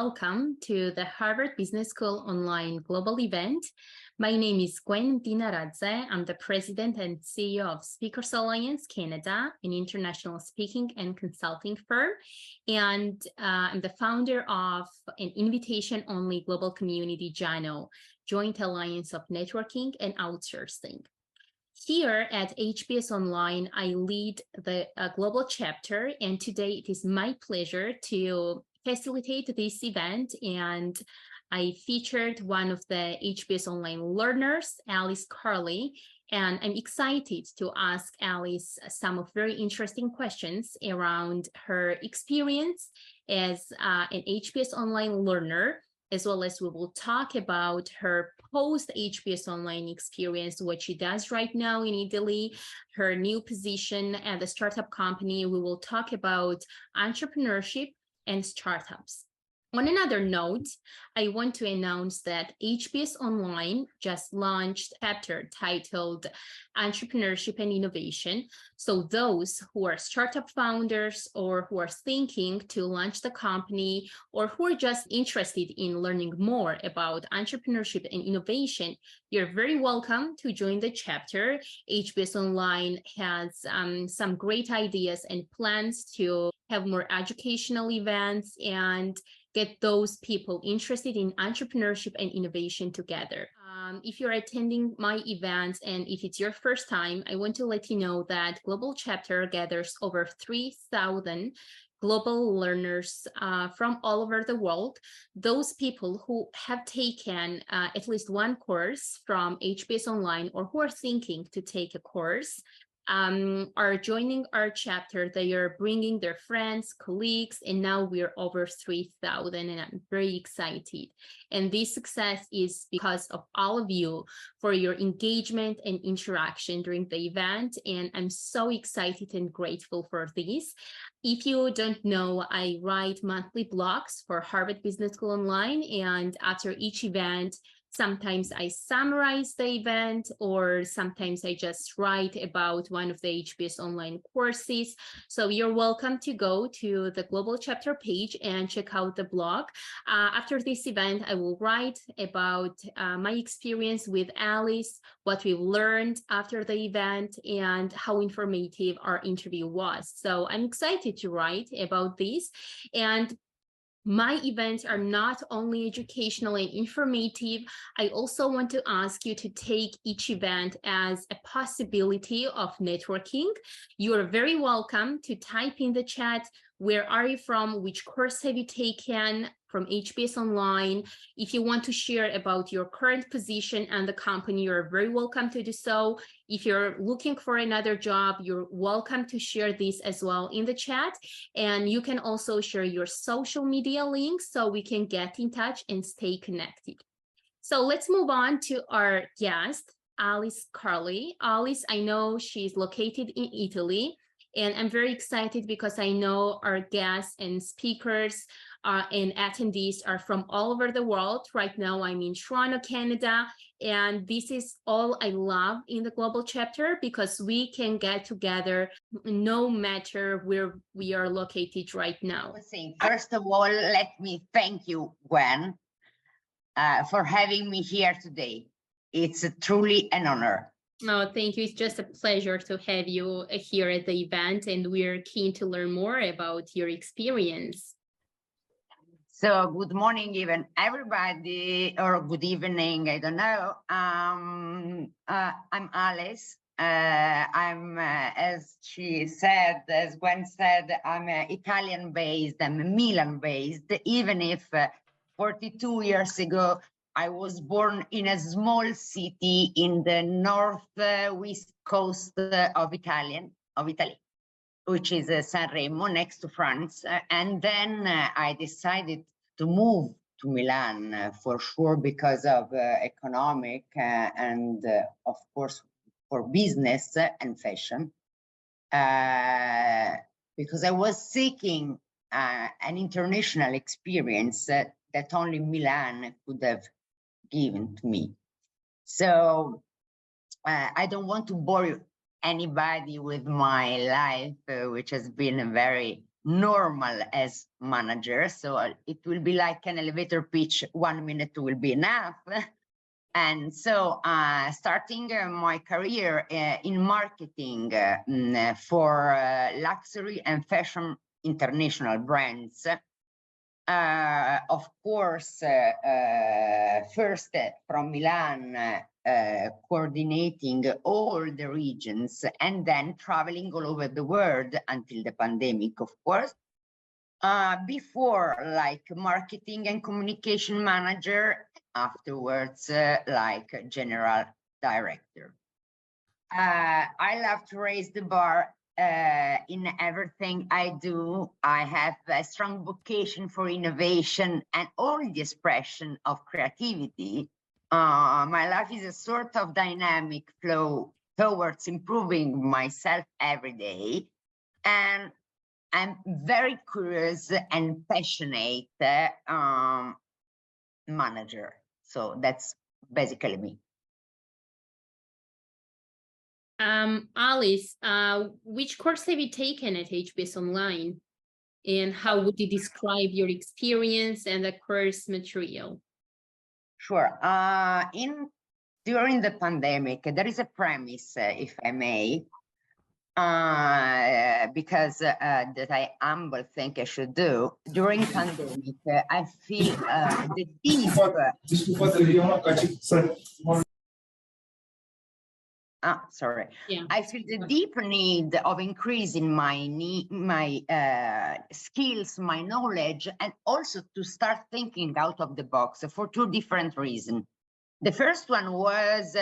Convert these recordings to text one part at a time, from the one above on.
welcome to the Harvard Business School Online Global event. My name is Gwen Mdinaradze. I'm the President and CEO of Speakers Alliance Canada, an international speaking and consulting firm. And I'm the founder of an invitation-only global community, JANO, Joint Alliance of Networking and Outsourcing. Here at HBS Online, I lead the global chapter, and today it is my pleasure to facilitate this event. And I featured one of the HBS Online learners, Alice Carli, and I'm excited to ask Alice some of very interesting questions around her experience as an HBS Online learner, as well as we will talk about her post-HBS Online experience, what she does right now in Italy, her new position at the startup company. We will talk about entrepreneurship and startups. On another note, I want to announce that HBS Online just launched a chapter titled Entrepreneurship and Innovation. So those who are startup founders or who are thinking to launch the company or who are just interested in learning more about entrepreneurship and innovation, you're very welcome to join the chapter. HBS Online has some great ideas and plans to have more educational events and get those people interested in entrepreneurship and innovation together. If you're attending my events and if it's your first time, I want to let you know that Global Chapter gathers over 3,000 global learners from all over the world. Those people who have taken at least one course from HBS Online or who are thinking to take a course are joining our chapter. They are bringing their friends, colleagues, and now we're over 3,000, and I'm very excited. And this success is because of all of you for your engagement and interaction during the event, and I'm so excited and grateful for this. If you don't know, I write monthly blogs for Harvard Business School Online, and after each event, sometimes I summarize the event, or sometimes I just write about one of the HBS Online courses. So you're welcome to go to the Global Chapter page and check out the blog. After this event, I will write about my experience with Alice, what we learned after the event, and how informative our interview was. So I'm excited to write about this. And my events are not only educational and informative. I also want to ask you to take each event as a possibility of networking. You are very welcome to type in the chat, where are you from? Which course have you taken from HBS Online? If you want to share about your current position and the company, you're very welcome to do so. If you're looking for another job, you're welcome to share this as well in the chat. And you can also share your social media links so we can get in touch and stay connected. So let's move on to our guest, Alice Carli. Alice, I know she's located in Italy, and I'm very excited because I know our guests and speakers and attendees are from all over the world. Right now, I'm in Toronto, Canada, and this is all I love in the Global Chapter, because we can get together no matter where we are located right now. First of all, let me thank you, Gwen, for having me here today. It's truly an honor. Oh, thank you. It's just a pleasure to have you here at the event, and we're keen to learn more about your experience. So good morning, even everybody, or good evening, I don't know. I'm Alice. I'm, as she said, as Gwen said, I'm Italian-based, I'm Milan-based, even if 42 years ago, I was born in a small city in the northwest coast of Italy, which is Sanremo, next to France. And then I decided to move to Milan for sure because of economic and of course for business and fashion. Because I was seeking an international experience that only Milan could have given to me. So I don't want to bore anybody with my life, which has been very normal as manager. So it will be like an elevator pitch, 1 minute will be enough. And so starting my career in marketing for luxury and fashion international brands, of course, first from Milan, coordinating all the regions, and then traveling all over the world until the pandemic, of course. Before, like marketing and communication manager, afterwards, like general director. I love to raise the bar in everything I do. I have a strong vocation for innovation and all the expression of creativity. My life is a sort of dynamic flow towards improving myself every day. And I'm very curious and passionate manager. So that's basically me. Alice, which course have you taken at HBS Online? And how would you describe your experience and the course material? Sure. During the pandemic, there is a premise, if I may, because that I humble think I should do. During pandemic, I feel the deep. Sorry. Yeah. I feel the deep need of increasing my skills, my knowledge, and also to start thinking out of the box for two different reasons. The first one was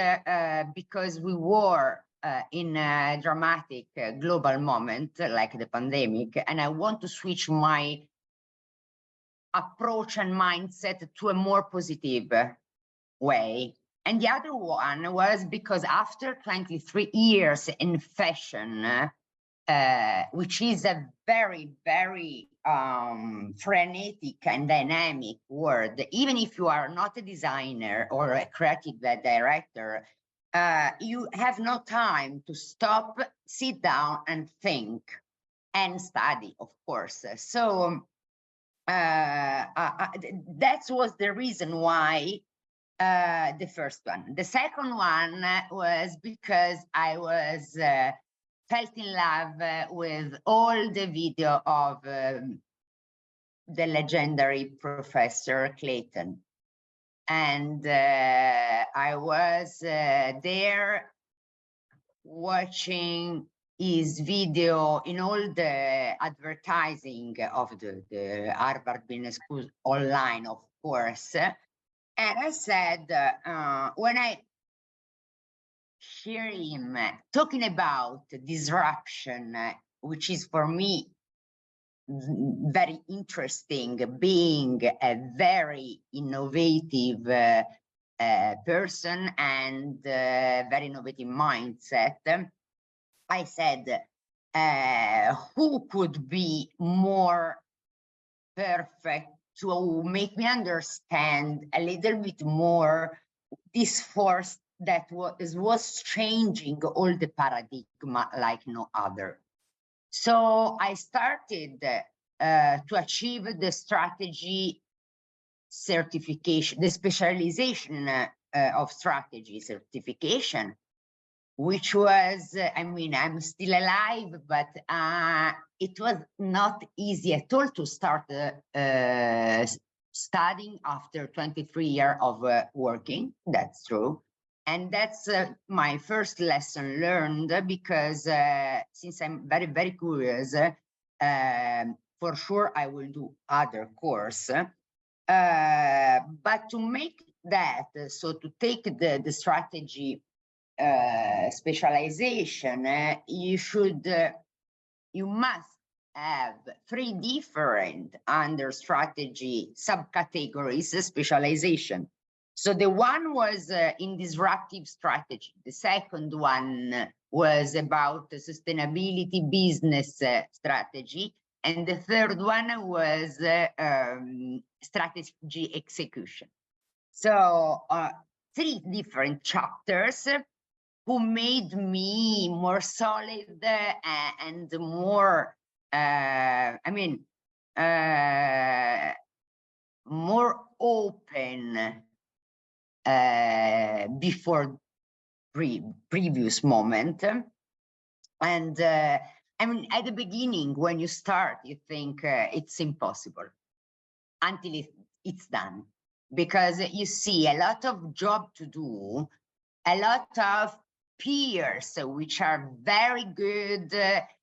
because we were in a dramatic global moment like the pandemic, and I want to switch my approach and mindset to a more positive way. And the other one was because after 23 years in fashion, which is a very, very frenetic and dynamic world, even if you are not a designer or a creative director, you have no time to stop, sit down and think and study, of course. So that was the reason why the first one. The second one was because I was felt in love with all the video of the legendary Professor Clayton. And I was there watching his video in all the advertising of the Harvard Business School online, of course. And I said, when I hear him talking about disruption, which is for me very interesting, being a very innovative person and very innovative mindset, I said, who could be more perfect to make me understand a little bit more this force that was changing all the paradigm like no other. So I started to achieve the strategy certification, the specialization of strategy certification, which was, I mean, I'm still alive, but it was not easy at all to start studying after 23 years of working. That's true. And that's my first lesson learned, because since I'm very, very curious, for sure I will do other course. But to make that, so to take the strategy specialization, you must have 3 different under strategy subcategories specialization. So the one was in disruptive strategy. The second one was about sustainability business strategy. And the third one was strategy execution. So 3 different chapters who made me more solid and more I mean, more open before previous moment. And I mean, at the beginning, when you start, you think it's impossible until it's done, because you see a lot of job to do, a lot of peers which are very good,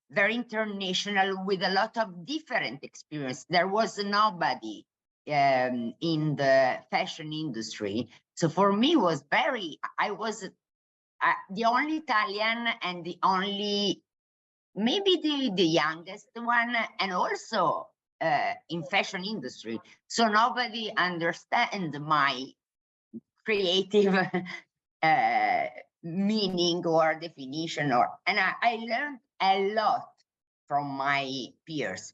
very international, with a lot of different experience. There was nobody in the fashion industry. So for me, was I was the only Italian and the only, maybe the youngest one, and also in fashion industry. So nobody understands my creative meaning or definition, and I learned a lot from my peers.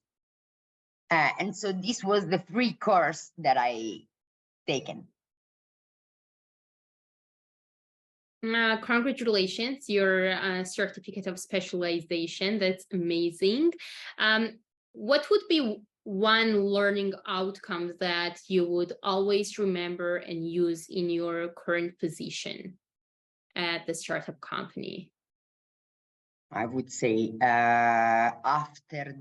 And so this was the free course that I taken. Congratulations, your certificate of specialization. That's amazing. What would be one learning outcome that you would always remember and use in your current position at the startup company? I would say after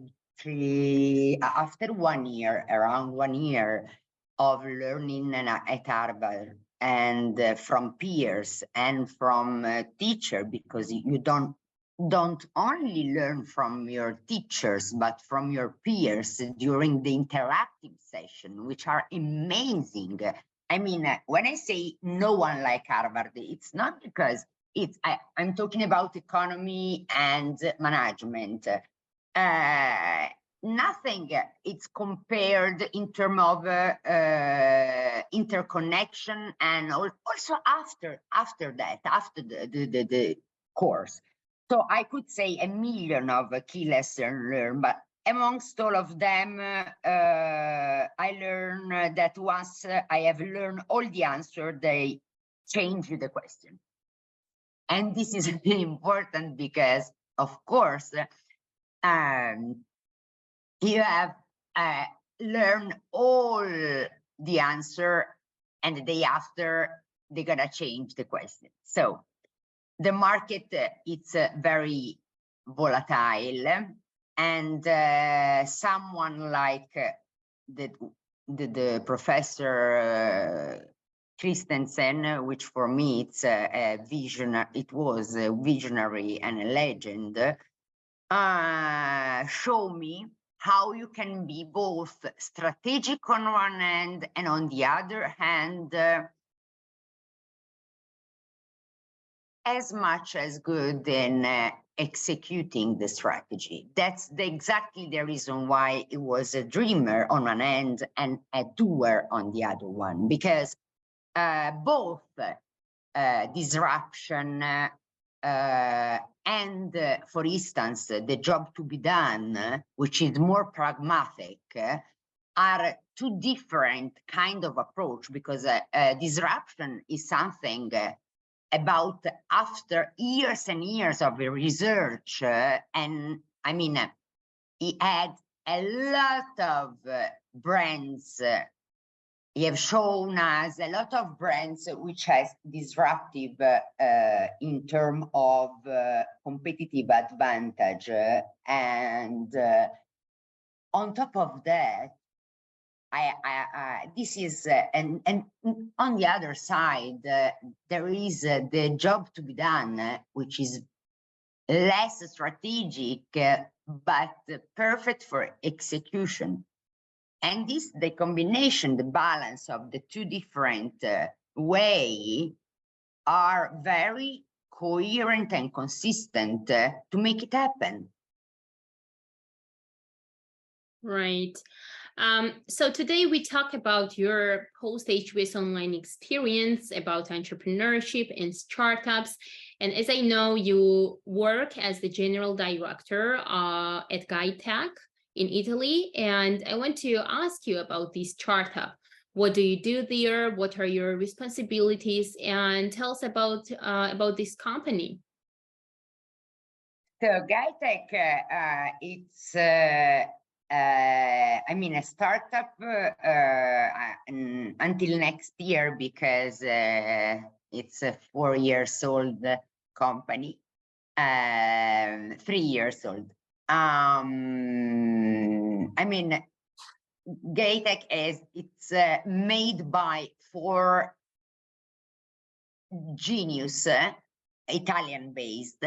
1 year, around 1 year of learning at Harvard, and from peers and from teacher, because you don't only learn from your teachers, but from your peers during the interactive session, which are amazing. I mean, when I say no one like Harvard, it's not because I'm talking about economy and management. Nothing it's compared in terms of interconnection, and also after that, after the course. So I could say a million of key lessons learned, but amongst all of them, I learned that once I have learned all the answer, they change the question. And this is important because, of course, you have learned all the answer, and the day after, they're going to change the question. So the market, it's very volatile, and someone like the professor Christensen, which for me it's a visionary, it was a visionary and a legend, show me how you can be both strategic on one hand, and on the other hand, as much as good in executing the strategy. That's exactly the reason why it was a dreamer on one end and a doer on the other one, because both disruption and, for instance, the job to be done, which is more pragmatic, are two different kind of approach, because disruption is something about after years and years of research, and I mean, he had a lot of brands. He have shown us a lot of brands which has disruptive in terms of competitive advantage, and on top of that, this is and on the other side, there is the job to be done, which is less strategic, but perfect for execution. And this, the combination, the balance of the two different way are very coherent and consistent to make it happen. Right. So today we talk about your post-HBS online experience, about entrepreneurship and startups. And as I know, you work as the general director at GuideTech in Italy. And I want to ask you about this startup. What do you do there? What are your responsibilities? And tell us about this company. So GuyTech, it's I mean a startup until next year, because it's a 4 years old company, 3 years old. I mean, GuyTech it's made by 4 genius, Italian based,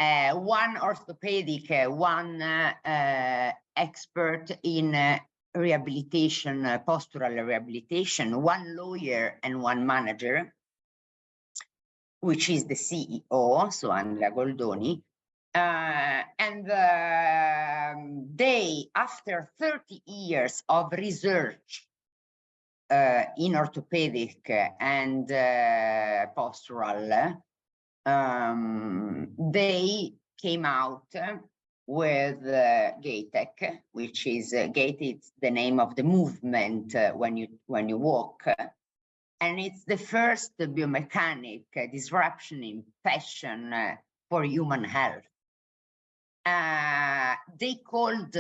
one orthopedic, one expert in rehabilitation, postural rehabilitation, one lawyer, and one manager, which is the CEO, so Andrea Goldoni. And they, after 30 years of research in orthopedic and postural, they came out with GuyTech, which is Gait. It's the name of the movement when you walk, and it's the first biomechanic disruption in fashion for human health. They called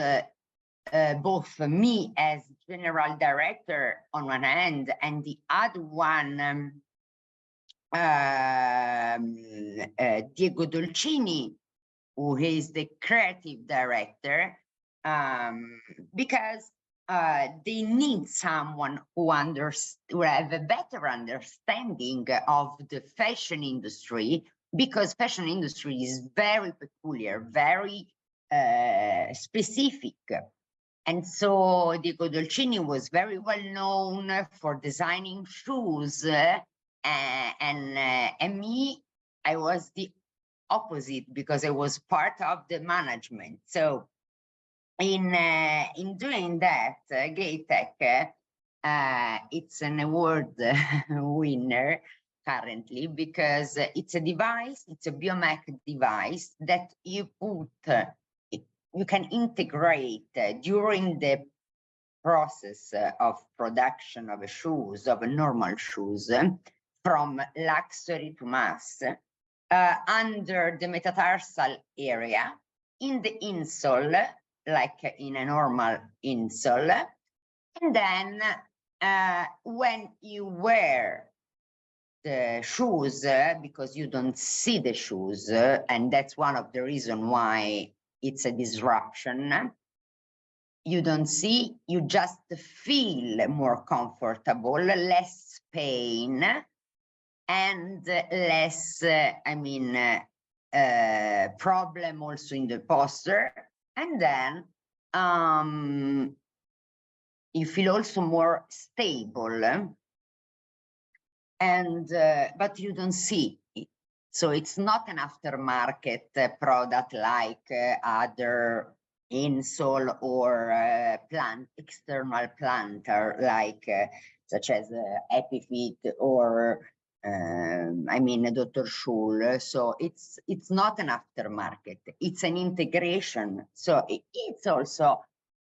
both me as general director on one hand, and the other one, Diego Dolcini, who is the creative director, because they need someone who have a better understanding of the fashion industry, because fashion industry is very peculiar, very specific. And so Diego Dolcini was very well known for designing shoes, and me, I was the opposite, because I was part of the management. So in doing that, GuyTech, it's an award winner currently, because it's a device, it's a biomech device that you put, you can integrate during the process of production of shoes, of normal shoes, from luxury to mass, under the metatarsal area, in the insole, like in a normal insole. And then when you wear the shoes, because you don't see the shoes, and that's one of the reasons why it's a disruption, you don't see, you just feel more comfortable, less pain, and less, problem also in the posture. And then you feel also more stable, and but you don't see it. So it's not an aftermarket product like other insole or external planter, like such as EpiFit or Dr. Schul. So it's not an aftermarket, it's an integration. So it's also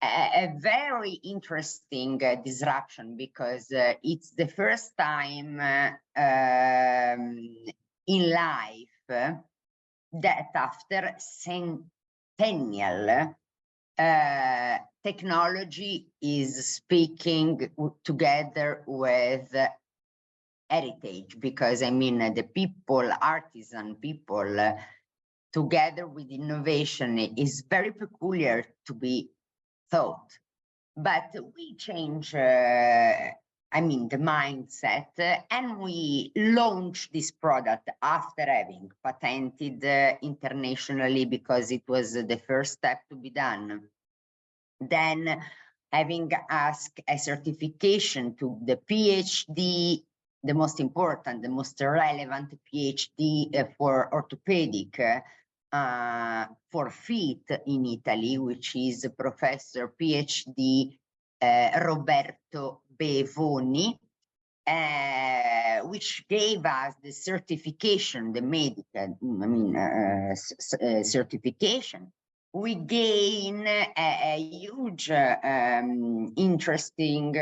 a very interesting disruption, because it's the first time in life that after centennial technology is speaking together with heritage, because the people, artisan people, together with innovation is very peculiar to be thought. But we change the mindset, and we launch this product after having patented internationally, because it was the first step to be done. Then having asked a certification to the PhD, the most important, the most relevant PhD for orthopedic, for feet in Italy, which is Professor PhD Roberto Bevoni, which gave us the certification, the medical, certification. We gain a huge, interesting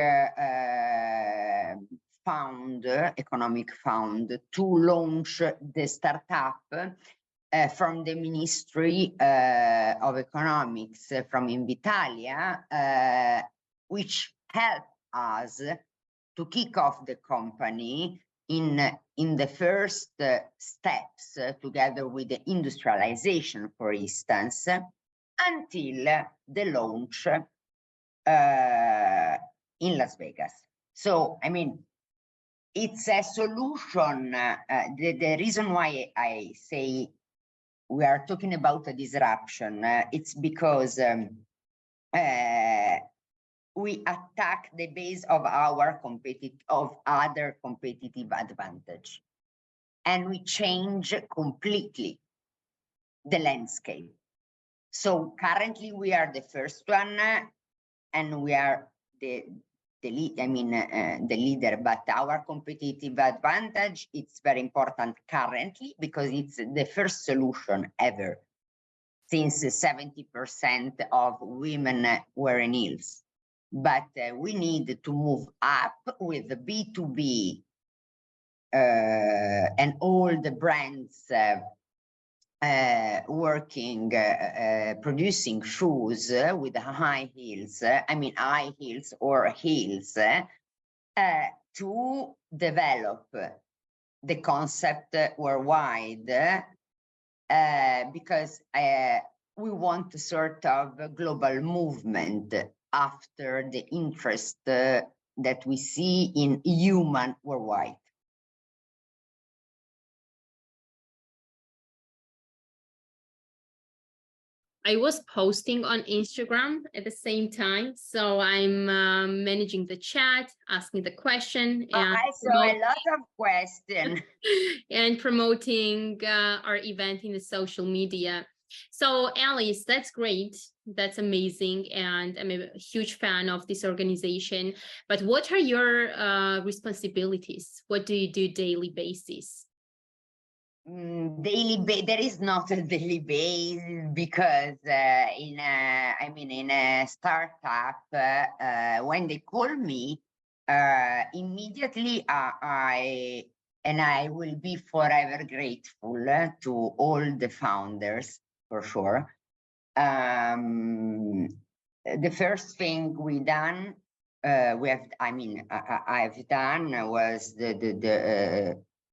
economic fund to launch the startup. from the Ministry of Economics from Invitalia, which helped us to kick off the company in the first steps, together with the industrialization, for instance, until the launch in Las Vegas. So, I mean, it's a solution. The reason why I say we are talking about a disruption, it's because we attack the base of our other competitive advantage, and we change completely the landscape. So currently we are the first one, and we are the leader, but our competitive advantage, it's very important currently because it's the first solution ever, since 70% of women wearing heels. But we need to move up with the B2B and all the brands working, producing shoes with high heels, high heels or heels, to develop the concept worldwide, because we want a sort of global movement after the interest that we see in human worldwide. I was posting on Instagram at the same time, so I'm managing the chat, asking the question, and I saw a lot of questions and promoting our event in the social media. So Alice, that's great. That's amazing. And I'm a huge fan of this organization. But what are your responsibilities? What do you do daily basis? There is not a daily basis, because in a startup, when they call me, immediately I will be forever grateful to all the founders, for sure. The first thing I've done was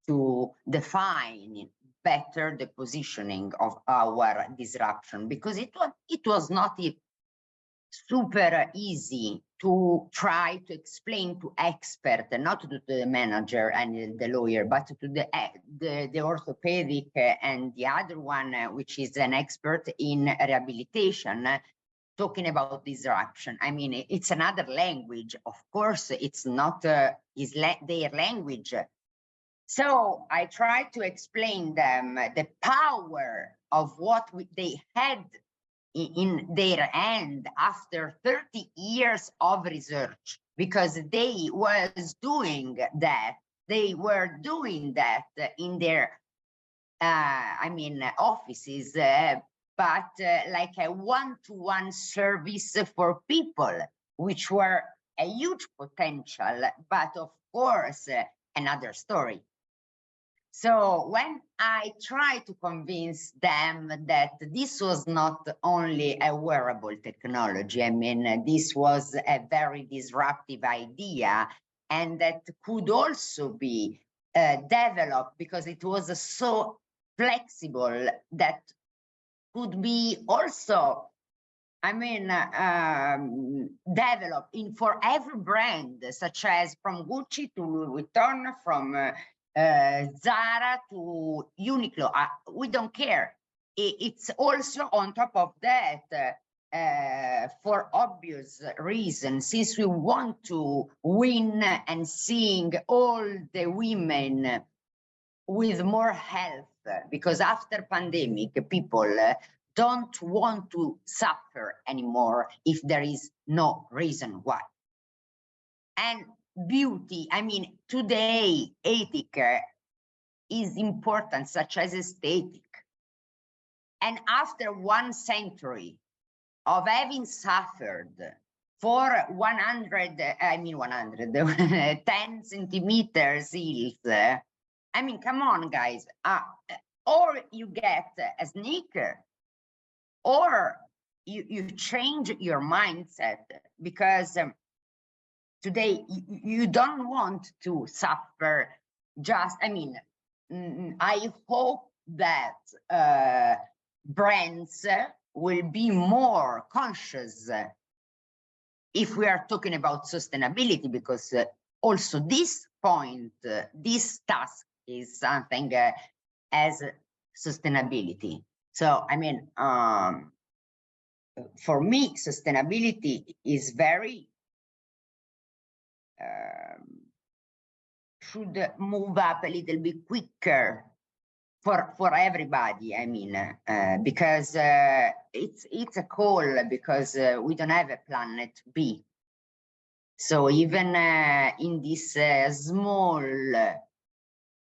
to define better the positioning of our disruption, because it was not super easy to try to explain to expert, not to the manager and the lawyer, but to the orthopedic and the other one, which is an expert in rehabilitation, talking about disruption. I mean, it's another language. Of course, it's not their language. So I tried to explain them the power of what they had in their hand after 30 years of research, because they were doing that in their offices, but like a one-to-one service for people, which were a huge potential, but of course another story. So when I try to convince them that this was not only a wearable technology, this was a very disruptive idea, and that could also be developed because it was so flexible, that could be also, developed for every brand, such as from Gucci to Louis Vuitton, from Zara to Uniqlo. We don't care. It's also on top of that, for obvious reasons, since we want to win and seeing all the women with more health, because after pandemic, people don't want to suffer anymore if there is no reason why. And beauty, today, ethic is important, such as aesthetic. And after 1 century of having suffered for 10 centimeters heels, come on, guys. or you get a sneaker, or you change your mindset, because today you don't want to suffer. Just, I mean, I hope that brands will be more conscious if we are talking about sustainability, because also this point, this task is something as sustainability. So, I mean, for me, sustainability is very, should move up a little bit quicker for everybody. I mean, because it's a call, because we don't have a planet B. So even in this small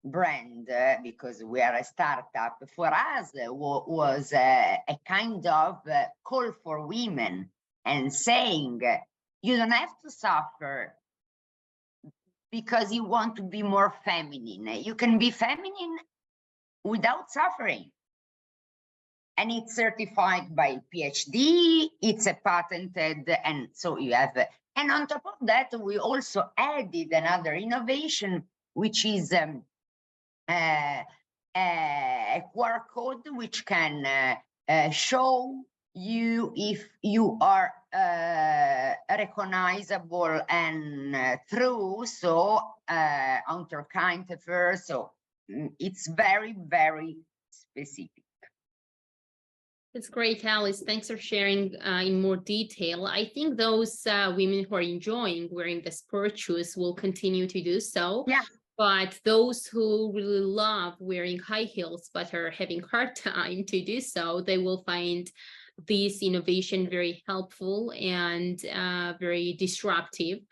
brand, because we are a startup, for us was a kind of call for women, and saying you don't have to suffer because you want to be more feminine. You can be feminine without suffering. And it's certified by PhD, it's a patented, and so you have, and on top of that, we also added another innovation, which is a QR code, which can show you if you are recognizable and through, so kind first. So it's very, very specific. That's great, Alice. Thanks for sharing in more detail. I think those women who are enjoying wearing the sport shoes will continue to do so. Yeah. But those who really love wearing high heels but are having hard time to do so, they will find this innovation very helpful and very disruptive.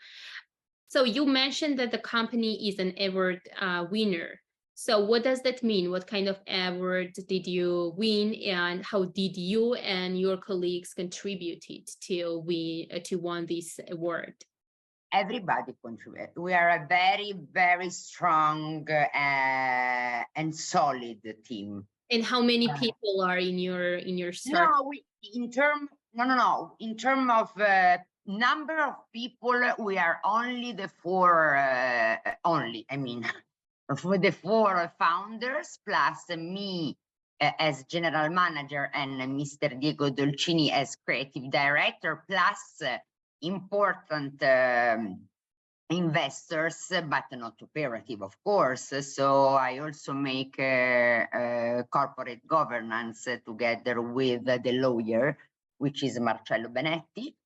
So you mentioned that the company is an award winner. So what does that mean? What kind of award did you win, and how did you and your colleagues contributed to won this award? Everybody contribute. We are a very, very strong and solid team. And how many people are in your startup? No, in terms of number of people, we are only the four. I mean, for the four founders, plus me as general manager, and Mr. Diego Dolcini as creative director, plus important investors, but not operative, of course. So I also make corporate governance together with the lawyer, which is Marcello Benetti.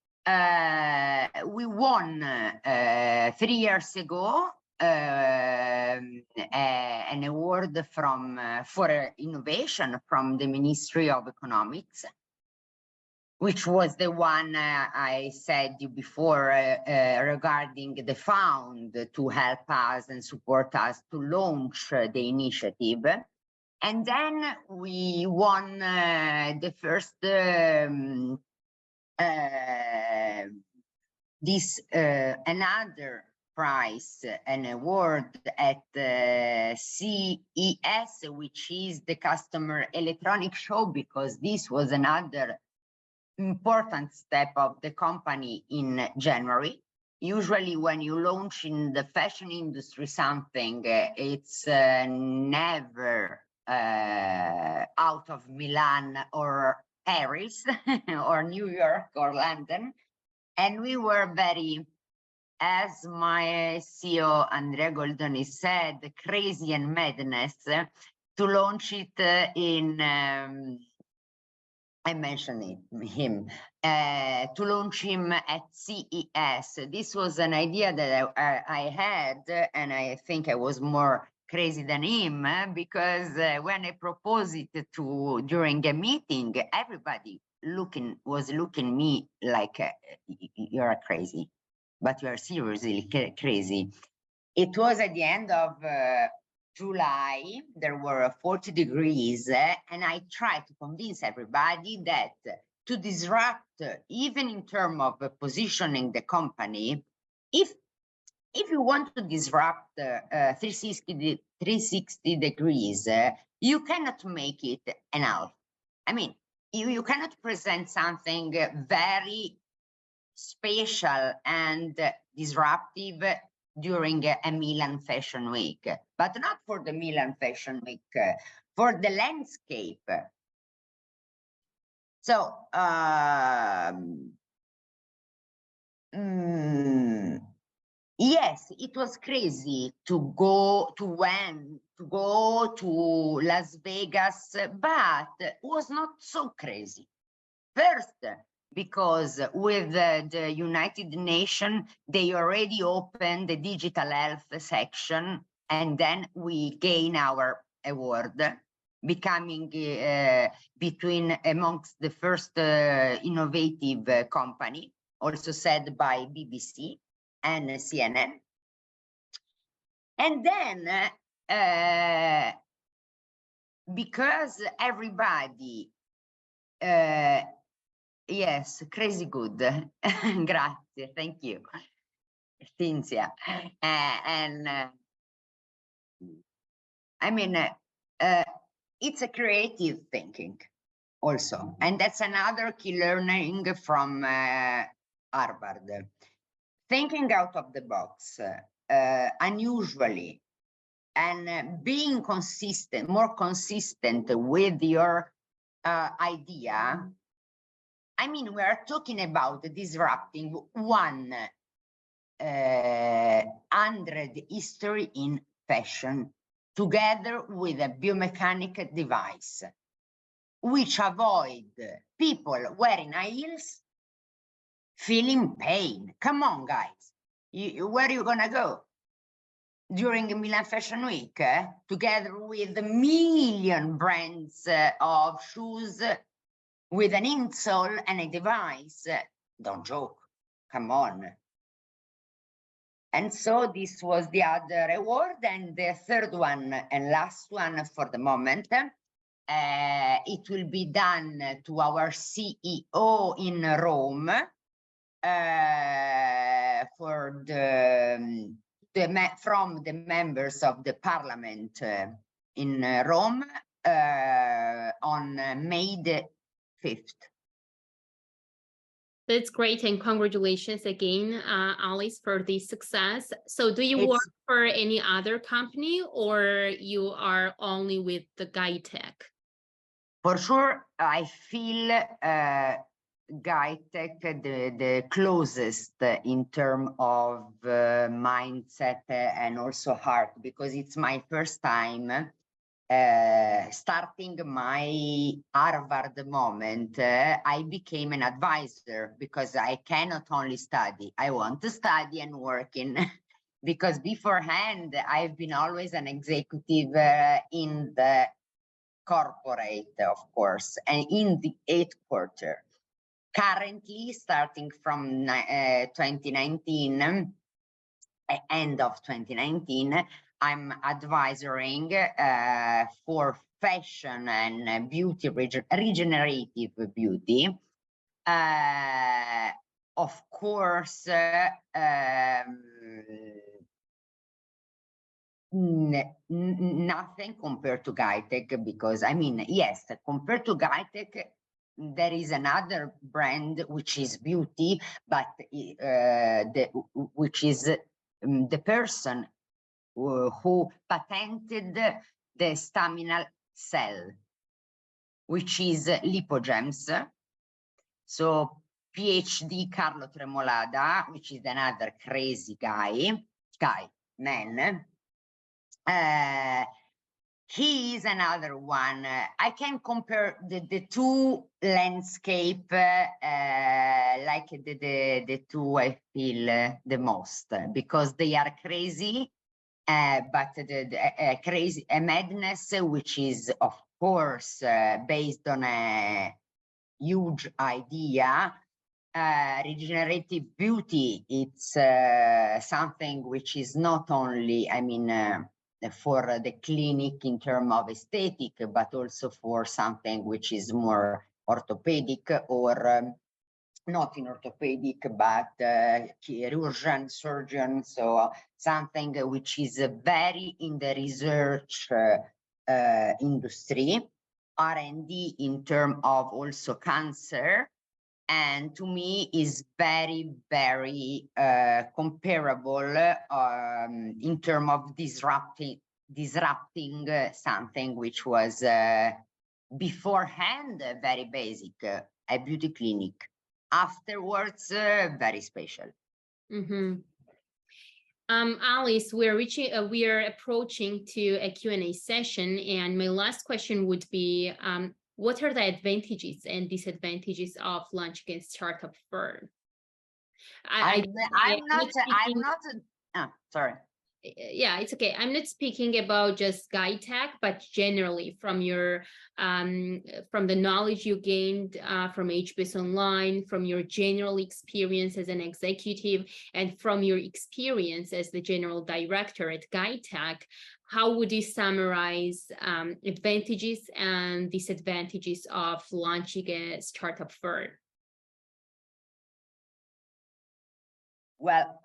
We won 3 years ago an award for innovation from the Ministry of Economics, which was the one I said you before regarding the fund to help us and support us to launch the initiative. And then we won the first another prize, an award at CES, which is the Customer Electronics Show, because this was another important step of the company in January. Usually when you launch in the fashion industry something, it's never out of Milan or Paris or New York or London. And we were very, as my CEO Andrea Goldoni said, crazy and madness to launch it in I mentioned him to launch him at CES. This was an idea that I had, and I think I was more crazy than him, because when I proposed it during a meeting, everybody was looking me like you're crazy, but you are seriously crazy. It was at the end of July, there were 40 degrees, and I tried to convince everybody that to disrupt, even in terms of positioning the company, if you want to disrupt 360 360 degrees, you cannot make it enough. I mean, you cannot present something very special and disruptive during a Milan Fashion Week, but not for the Milan Fashion Week, for the landscape. So, yes, it was crazy to go to Las Vegas, but it was not so crazy. First, because with the United Nations, they already opened the digital health section, and then we gain our award, becoming amongst the first innovative company, also said by BBC and CNN. And then, because everybody, yes, crazy good. Grazie, thank you, Cynthia. And I mean, it's a creative thinking also. And that's another key learning from Harvard. Thinking out of the box, unusually, and being consistent, more consistent with your idea. I mean, we are talking about disrupting 100 history in fashion, together with a biomechanic device, which avoid people wearing high heels feeling pain. Come on, guys. Where are you gonna go? During Milan Fashion Week, together with a million brands of shoes with an insole and a device. Don't joke. Come on. And so this was the other award. And the third one and last one for the moment, it will be done to our CEO in Rome for from the members of the parliament in Rome on May the 5th. That's great, and congratulations again, Alice, for this success. So do you work for any other company, or you are only with the GuideTech? For sure, I feel GuideTech the closest in terms of mindset and also heart, because it's my first time starting my Harvard moment. I became an advisor because I cannot only study. I want to study and work in, because beforehand I've been always an executive in the corporate, of course, and in the headquarters. Currently, starting from 2019, end of 2019, I'm advising for fashion and beauty, regenerative beauty. Of course, nothing compared to GuideTech, because I mean, yes, compared to GuideTech, there is another brand which is beauty, but which is the person who patented the staminal cell, which is Lipogems. So PhD Carlo Tremolada, which is another crazy man. He is another one. I can compare the two landscape, like the two I feel the most, because they are crazy, but the crazy madness, which is of course based on a huge idea. Regenerative beauty, it's something which is not only, I mean, for the clinic in terms of aesthetic, but also for something which is more orthopedic or not in orthopedic, but chirurgeon, surgeon, so something which is very in the research industry, R&D in terms of also cancer, and to me is very, very comparable in terms of disrupting something which was beforehand very basic, a beauty clinic. Afterwards, very special. Mm-hmm. Alice, we are approaching to a Q&A session, and my last question would be, what are the advantages and disadvantages of launching a startup firm? Sorry. Yeah, it's okay. I'm not speaking about just GuideTech, but generally from your from the knowledge you gained from HBS Online, from your general experience as an executive, and from your experience as the general director at GuideTech. How would you summarize advantages and disadvantages of launching a startup firm? Well,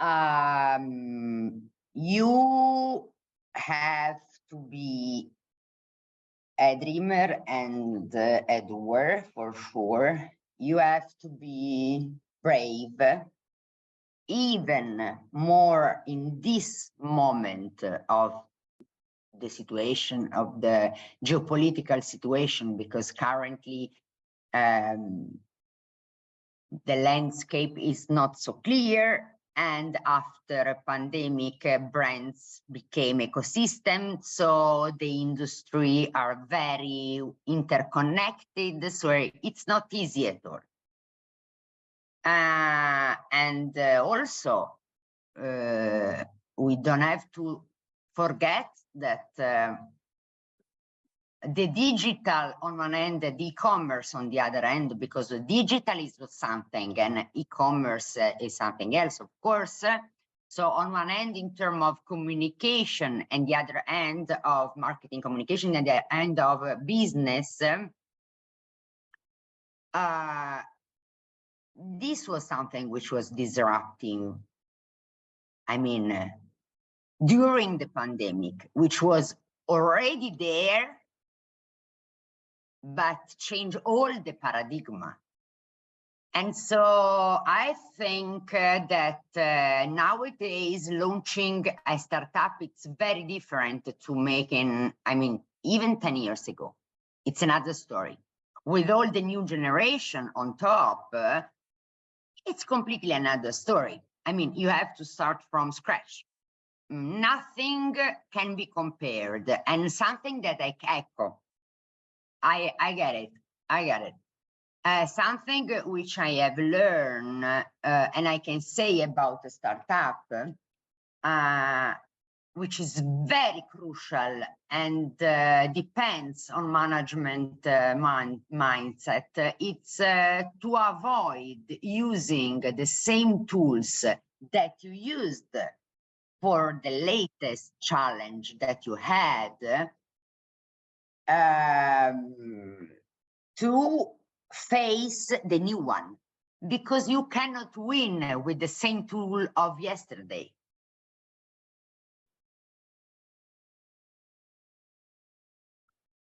you have to be a dreamer and a doer for sure. You have to be brave, even more in this moment of the situation, of the geopolitical situation, because currently the landscape is not so clear. And after a pandemic, brands became ecosystem, so the industry are very interconnected, so it's not easy at all. And also, we don't have to forget that the digital on one end, the e-commerce on the other end, because the digital is something and e-commerce is something else, of course. So on one end, in terms of communication, and the other end of marketing communication, and the end of business, this was something which was disrupting. I mean, during the pandemic, which was already there, but change all the paradigm. And so I think that nowadays launching a startup, it's very different to making, I mean, even 10 years ago, it's another story. With all the new generation on top, it's completely another story. I mean, you have to start from scratch. Nothing can be compared, and something that I echo. I get it. I get it. Something which I have learned, and I can say about a startup, which is very crucial and depends on management mindset, it's to avoid using the same tools that you used for the latest challenge that you had, to face the new one, because you cannot win with the same tool of yesterday.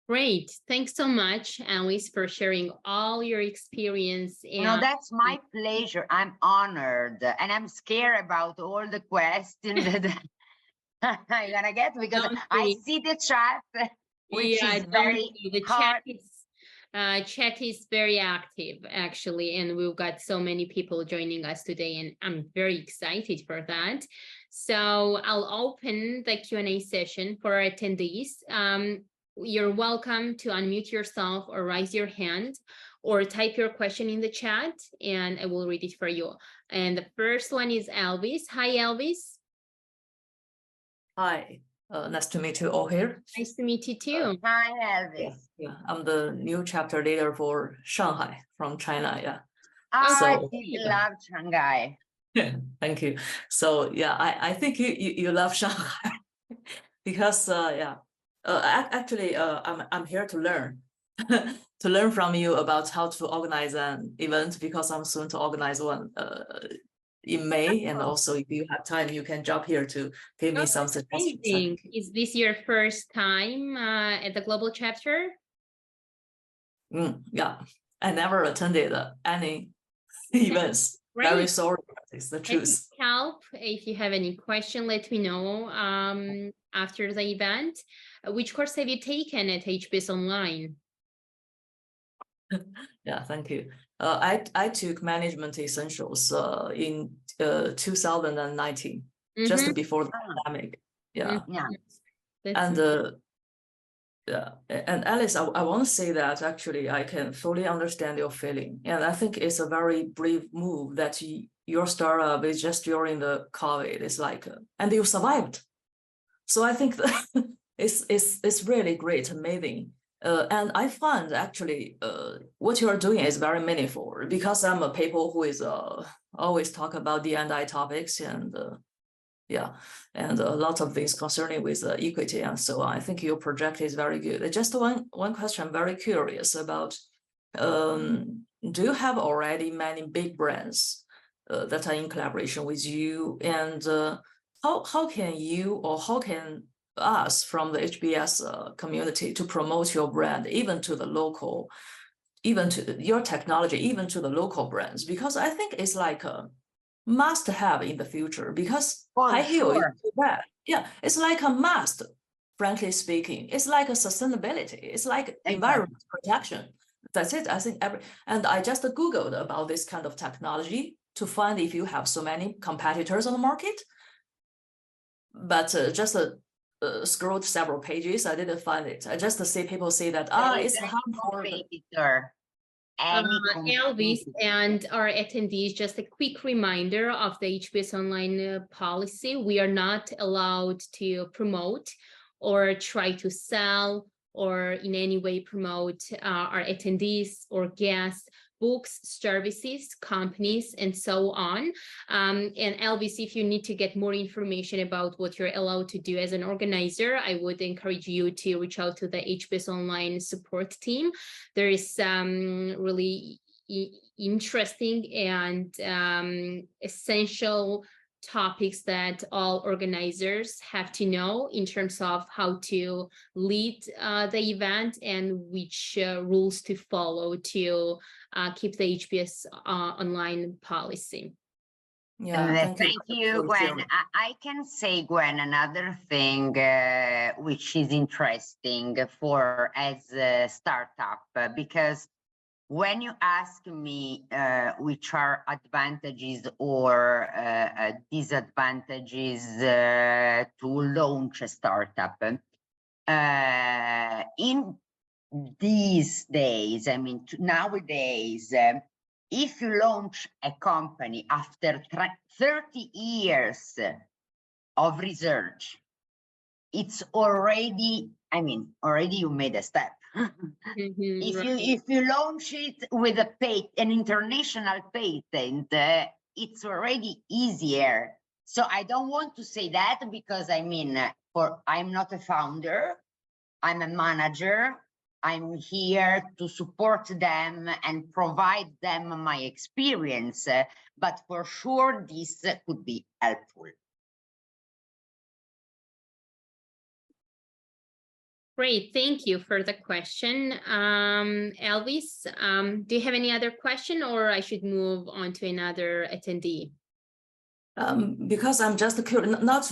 Great. Thanks so much, Alice, for sharing all your experience. And no, that's my pleasure. I'm honored, and I'm scared about all the questions that I'm gonna get, because I see the chat, which is very hard. Chat is very active, actually, and we've got so many people joining us today, and I'm very excited for that. So I'll open the Q&A session for our attendees. You're welcome to unmute yourself or raise your hand or type your question in the chat, and I will read it for you. And the first one is Elvis. Hi, Elvis. Hi, nice to meet you all here. Nice to meet you too. Hi, Elvis. Yeah, I'm the new chapter leader for Shanghai from China. Yeah. I love Shanghai. Thank you. So yeah, I think you love Shanghai because actually I'm here to learn. to learn from you about how to organize an event, because I'm soon to organize one in May. And also, if you have time, you can drop here to give me some suggestions. Amazing. Is this your first time at the global chapter? Yeah, I never attended any events. Great. Very sorry, it's the Let me truth. help. If you have any question, let me know after the event. Which course have you taken at HBS Online? Yeah, thank you. I took Management Essentials in 2019, just before the pandemic. Yeah. And yeah, and Alice, I want to say that actually I can fully understand your feeling, and I think it's a very brave move that your startup is just during the COVID. It's like, and you survived. So I think that it's really great, amazing. And I find actually what you are doing is very meaningful, because I'm a people who is always talk about D&I topics, and yeah, and a lot of things concerning with equity and so on. I think your project is very good. Just one question, I'm very curious about, do you have already many big brands that are in collaboration with you? And how can you, or how can us from the HBS community to promote your brand, even to the local, even to your technology, even to the local brands? Because I think it's like a must have in the future, because high heel is too bad. Yeah, it's like a must, frankly speaking. It's like a sustainability. It's like environment protection. That's it. I think and I just Googled about this kind of technology to find if you have so many competitors on the market. But just scrolled several pages, I didn't find it. I just see people say that it's harmful. Elvis and our attendees, just a quick reminder of the HBS Online policy. We are not allowed to promote or try to sell or in any way promote our attendees or guests, books, services, companies, and so on. And Elvis, if you need to get more information about what you're allowed to do as an organizer, I would encourage you to reach out to the HBS Online support team. There is some really interesting and essential topics that all organizers have to know in terms of how to lead the event and which rules to follow to keep the HBS online policy. Yeah, thank you, Gwen. I can say, Gwen, another thing which is interesting for as a startup, because when you ask me which are advantages or disadvantages to launch a startup, in these days, I mean, nowadays, if you launch a company after 30 years of research, it's already, I mean, already you made a step. If you launch it with an international patent, it's already easier. So I don't want to say that, because I mean, I'm not a founder, I'm a manager. I'm here to support them and provide them my experience, but for sure this could be helpful. Great, thank you for the question. Elvis, do you have any other question, or I should move on to another attendee? Because I'm just curious, not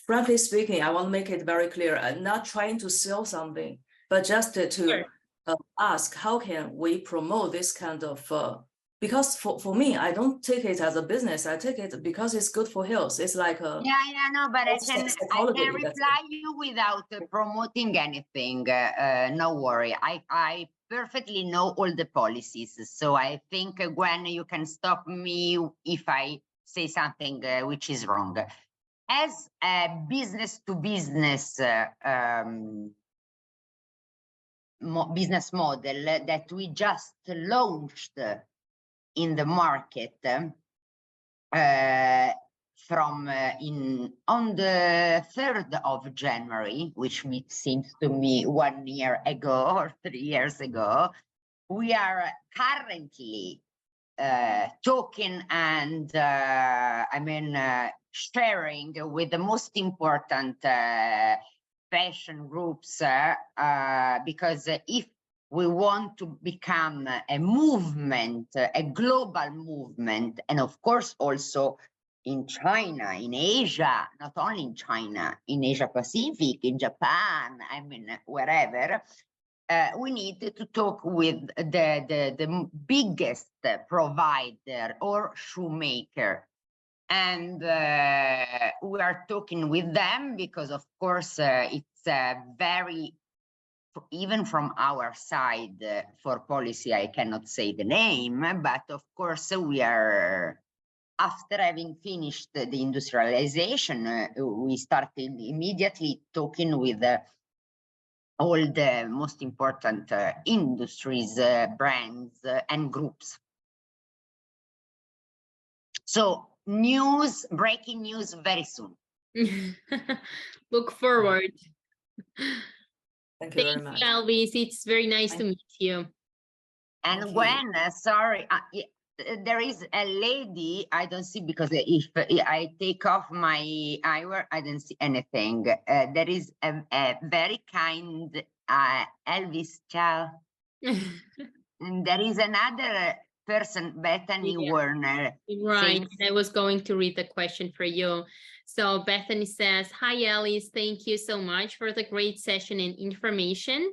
frankly speaking, I want to make it very clear. I'm not trying to sell something, but just to ask, how can we promote this kind of, because for me, I don't take it as a business. I take it because it's good for health. It's like a... Yeah, no, but I can reply you without promoting anything. No worry. I perfectly know all the policies. So I think, Gwen, you can stop me if I say something which is wrong. As a business-to-business business model that we just launched in the market, from on the 3rd of January, which seems to me 1 year ago or 3 years ago, we are currently talking and sharing with the most important fashion groups because if we want to become a movement, a global movement, and of course also in China, in Asia, not only in China, in Asia Pacific, in Japan, wherever, we need to talk with the biggest provider or shoemaker. And we are talking with them because, of course, it's very, even from our side, for policy, I cannot say the name, but of course, we are, after having finished the industrialization, we started immediately talking with all the most important industries, brands, and groups. So breaking news very soon. Look forward. Thank you very much. Alice. It's very nice to meet you. And Gwen, sorry, there is a lady I don't see because if I take off my eyewear, I don't see anything. There is a very kind Elvis, ciao. And there is another person, Bethany Werner. Right, I was going to read the question for you. So Bethany says, hi Alice, thank you so much for the great session and information.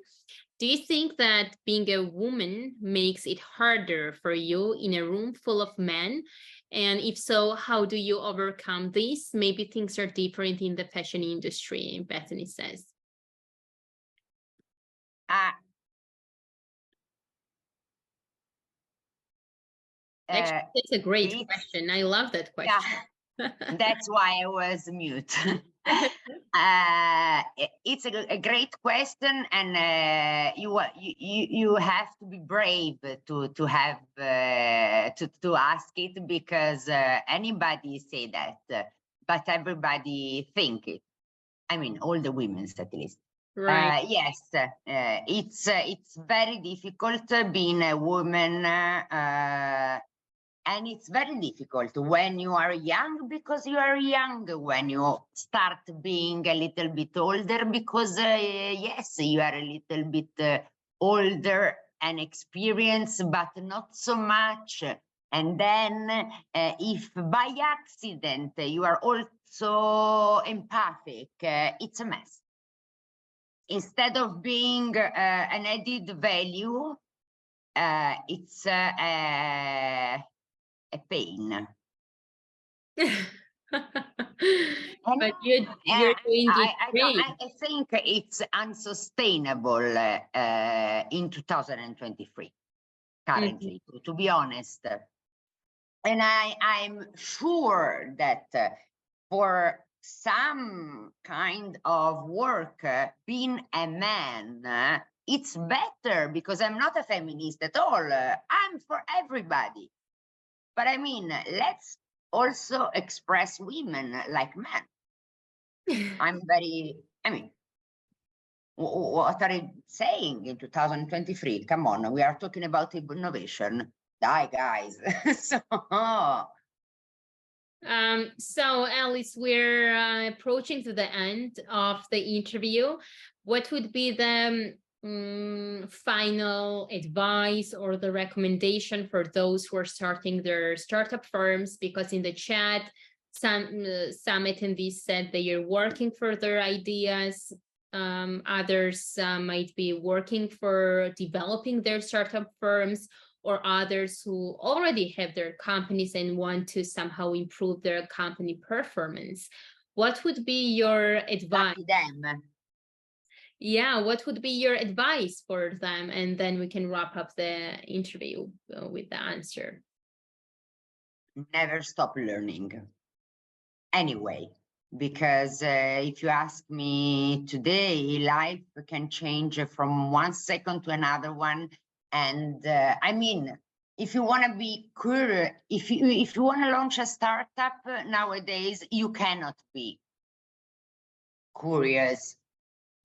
Do you think that being a woman makes it harder for you in a room full of men? And if so, how do you overcome this? Maybe things are different in the fashion industry, Bethany says. Actually, that's a great question. I love that question. Yeah, that's why I was mute. It's a great question, and you have to be brave to have to ask it, because anybody say that, but everybody think it. I mean, all the women at least. Right. Yes, it's very difficult being a woman. And it's very difficult when you are young, because you are young, when you start being a little bit older, because yes, you are a little bit older and experienced, but not so much. And then if by accident you are also empathic, it's a mess. Instead of being an added value, it's a pain. But you're doing it great. I think it's unsustainable in 2023 currently, to be honest. And I'm sure that for some kind of work, being a man, it's better, because I'm not a feminist at all. I'm for everybody. But I mean, let's also express women like men. What are you saying in 2023? Come on, we are talking about innovation. Die, guys. So Alice, we're approaching to the end of the interview. What would be the final advice or the recommendation for those who are starting their startup firms? Because in the chat, some attendees said they are working for their ideas. Others might be working for developing their startup firms, or others who already have their companies and want to somehow improve their company performance. What would be your advice? Yeah, what would be your advice for them? And then we can wrap up the interview with the answer. Never stop learning. Anyway, because if you ask me today, life can change from 1 second to another one. And I mean, if you want to be curious, if you want to launch a startup nowadays, you cannot be curious,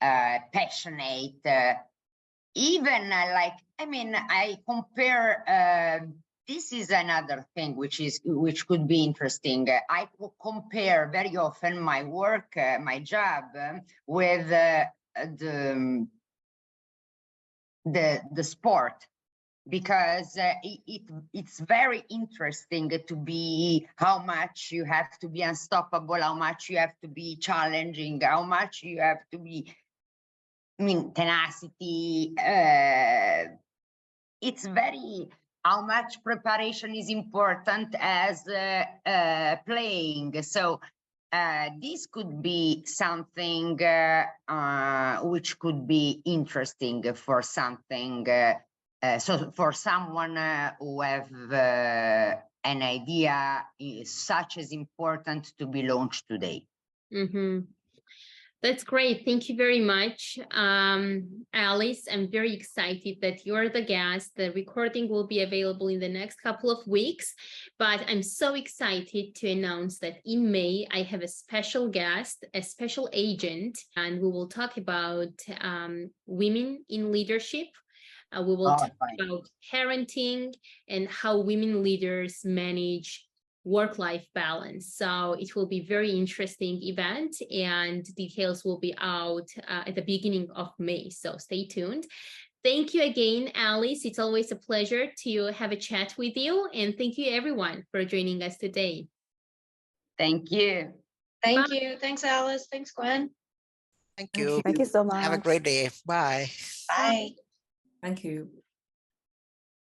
passionate, even like, I mean, I compare, this is another thing which could be interesting. I compare very often my work, my job with the sport, because it's very interesting to be how much you have to be unstoppable, how much you have to be challenging, how much you have to be, I mean, tenacity. It's very, how much preparation is important as playing. So this could be something which could be interesting for something. So for someone who have an idea such as important to be launched today. Mm-hmm. That's great. Thank you very much, Alice. I'm very excited that you're the guest. The recording will be available in the next couple of weeks, but I'm so excited to announce that in May, I have a special guest, a special agent, and we will talk about women in leadership. We will talk about parenting and how women leaders manage work-life balance. So it will be very interesting event, and details will be out at the beginning of May. So stay tuned. Thank you again, Alice. It's always a pleasure to have a chat with you. And thank you everyone for joining us today. Thank you. Thank you. Thanks, Alice. Thanks, Gwen. Thank you. Thank you so much. Have a great day. Bye. Bye. Thank you.